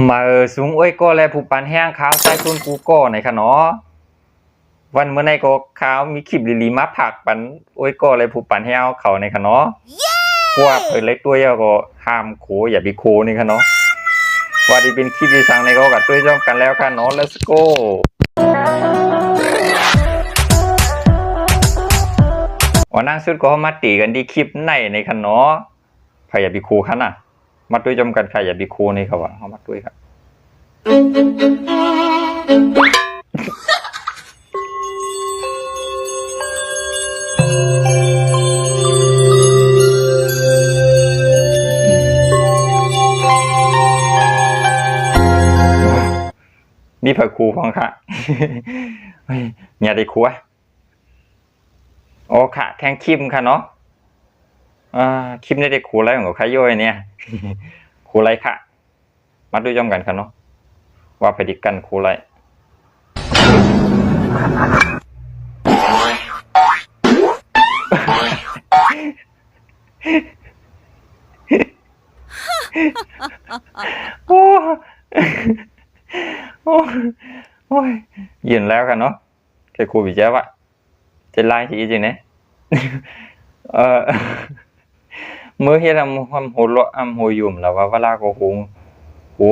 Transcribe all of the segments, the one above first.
มาสูงอ้อยก็แลผู้ปันแห้งขาวใต้ต้นกูก็ในคะเนาะวันเมื่อในก็ขาวมีคลิปลีมาผักปันอ้อยก็แลผู้ปันแห้งเขาในคะเนาะพวกเปิดเล็กตัวยาวก็ห้ามโขอย่าไปโคนี่คะเนาะว่าที่เป็นคลิปที่สั่งในก็กับตัวจ้องกันแล้วค่ะเนาะ let's go วันนั่งสุดก็มาตีกันที่คลิปในคะเนาะใครอย่าไปโคค่ะน่ะมาด้วยจอมกันใครอย่าไปโคนี่ครับว่าเขามาด้วยครับมีผักคูฟังค่ะเนี่ยได้ครัวโอ้ค่ะแทงคิมค่ะเนาะคิมได้ครัวอะไรของใครย่อยเนี่ยครัวอะไรค่ะมาดูย่อมกันค่ะเนาะว่าไปดิกันครัวอะไรโอ้โอ้ยยืนแล้วกันเนาะแค่ครูบีเจ้าวะจะไล่ที่จริงเนี่ยเมื่อเฮ็ดความโหดโหยุ่มแล้วว่าเวลาก็หู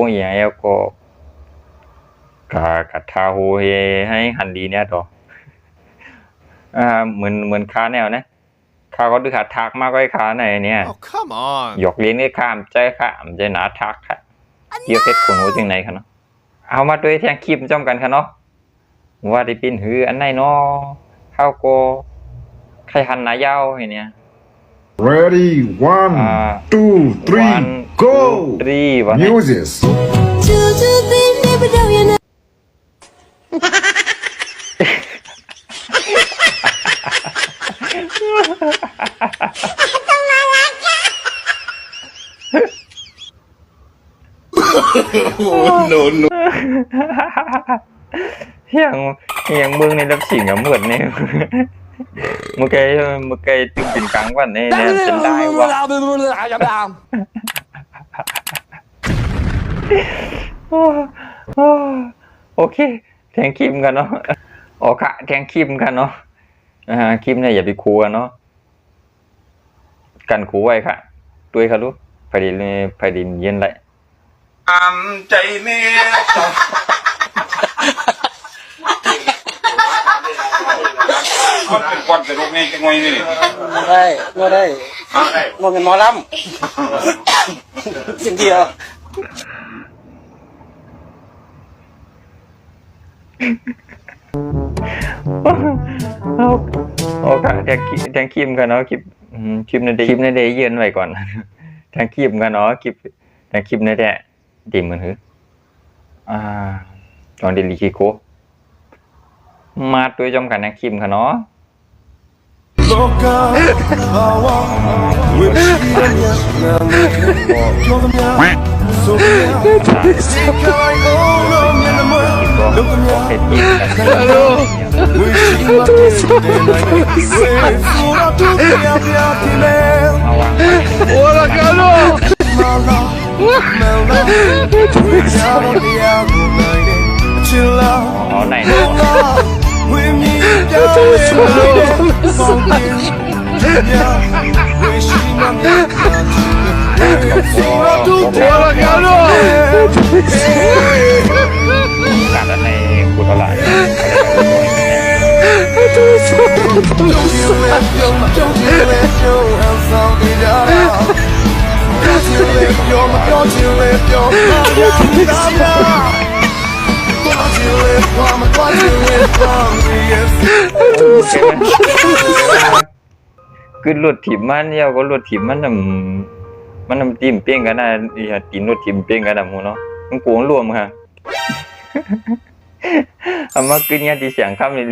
อย่างเงี้ยก็กะทาหูให้หันดีเนี่ยต่อเหมือนขาแนวนะขาก็ดูขาทักมากกว่าขาไหนเนี่ยหยอกเลี้ยงได้ข้ามใจหนาทักค่ะเกี่ยวเพชรขุนหูจริงไหนคะเนาะเอามาด้วยแทงคลิปจ้อมกันค่ะเนาะว่าได้ปินหืออันไหนเนาะเข้าโกใครหันหนายาวอย่างเนี้ยReady, 1, 2, 3, go! Music. อย่างมึงในรับสิ่งเหมือนเนี่ยมื่อกี้ตึงเป็นกลางวันเนี่ยเป็นได้วะโอเคแทงคิมกันเนาะโอเคแทงคิมกันเนาะคิมเนี่ยอย่าไปคูกันเนาะกันคูไว้ค่ะด้วยค่ะลูกไปดินเย็นเลยใจเมียมันเป็นก้อนเป็นลูกนี่จะงอยนี่ได้มันเป็นหมอลำสิ่งเดียวโอเคแทงคิมกันเนาะคลิปในเดย์เย็นไว้ก่อนแทงคิมกันเนาะคลิปแทงคิมในเดย์ดีเหมือนหือจอนเดลิคิโกมาด้วยจอมกันแทงคิมกันเนาะไหนการในกุตลาดคือรถถีบมันเนี่ยก็รถถีบมันนำตีมเปี้ยงกันนะตีนรถถีบเปี้ยงกันนะมูเนาะมันโกงรวมค่ะเอามากินเนี่ยที่เสียงข้ามเลย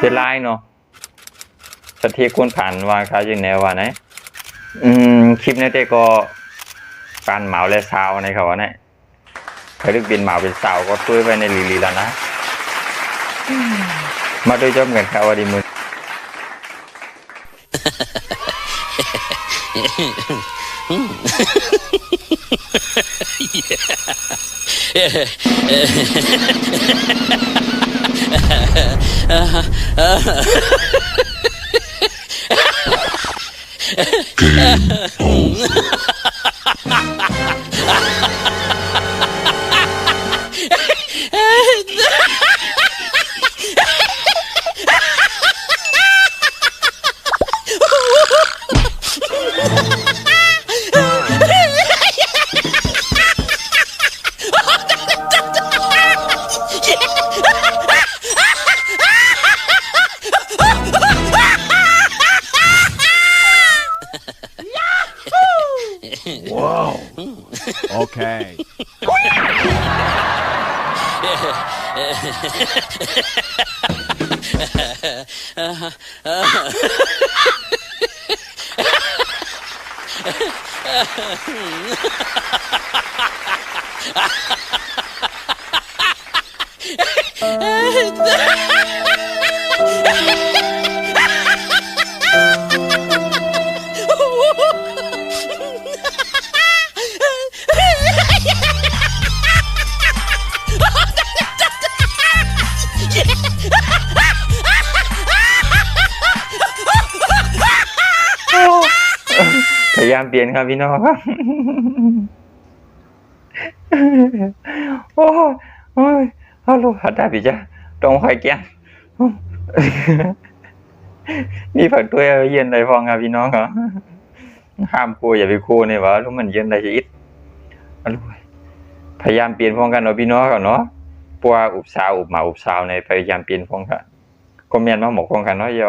จะไล่เนาะสถีควรผ่านวางคาอยู่แนวว่าไหนคลิปนี้ก็การเหมาและสาวในเขาเนี่ยเคยได้บินเหมาเป็นสาวก็ช่วยไปในลีแล้วนะมาด้วยจอมกันค่ะวันดีมือ Whoa. Okay.พยายามเปลี่ยนครับพี่น้องครับ โอ้ยโอ้ยฮัลโหลหัดได้พี่จ้ะต้องคอยแกง นี่ผักตัวเย็นได้พองครับพี่น้องครับ ห้ามครูอย่าไปครูเนี่ยวะรู้มันเย็นได้จะอิดฮัลโหลพยายามเปลี่ยนพองกันเนาะพี่น้องกันเนาะปัวอุบสาวอุบหมาอุบสาวในพยายามเปลี่ยนพองกันคอมเมนต์มาหมกพองกันเนาะอย่า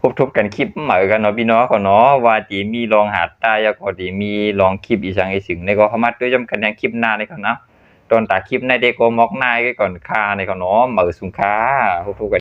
พบทบกันคลิปเหมือนกันเนาะพี่น้องเขาเนาะว่าจีมีลองหาตายก็ดีมีลองคลิปอีสังอีสึงในก็เข้ามาด้วยจำกันยังคลิปหน้าในเขาเนาะตอนตาคลิปในเด็กก็มอกหน้าก็ก่อนค่าในเขาเนาะเหมือสุงค่าพบกัน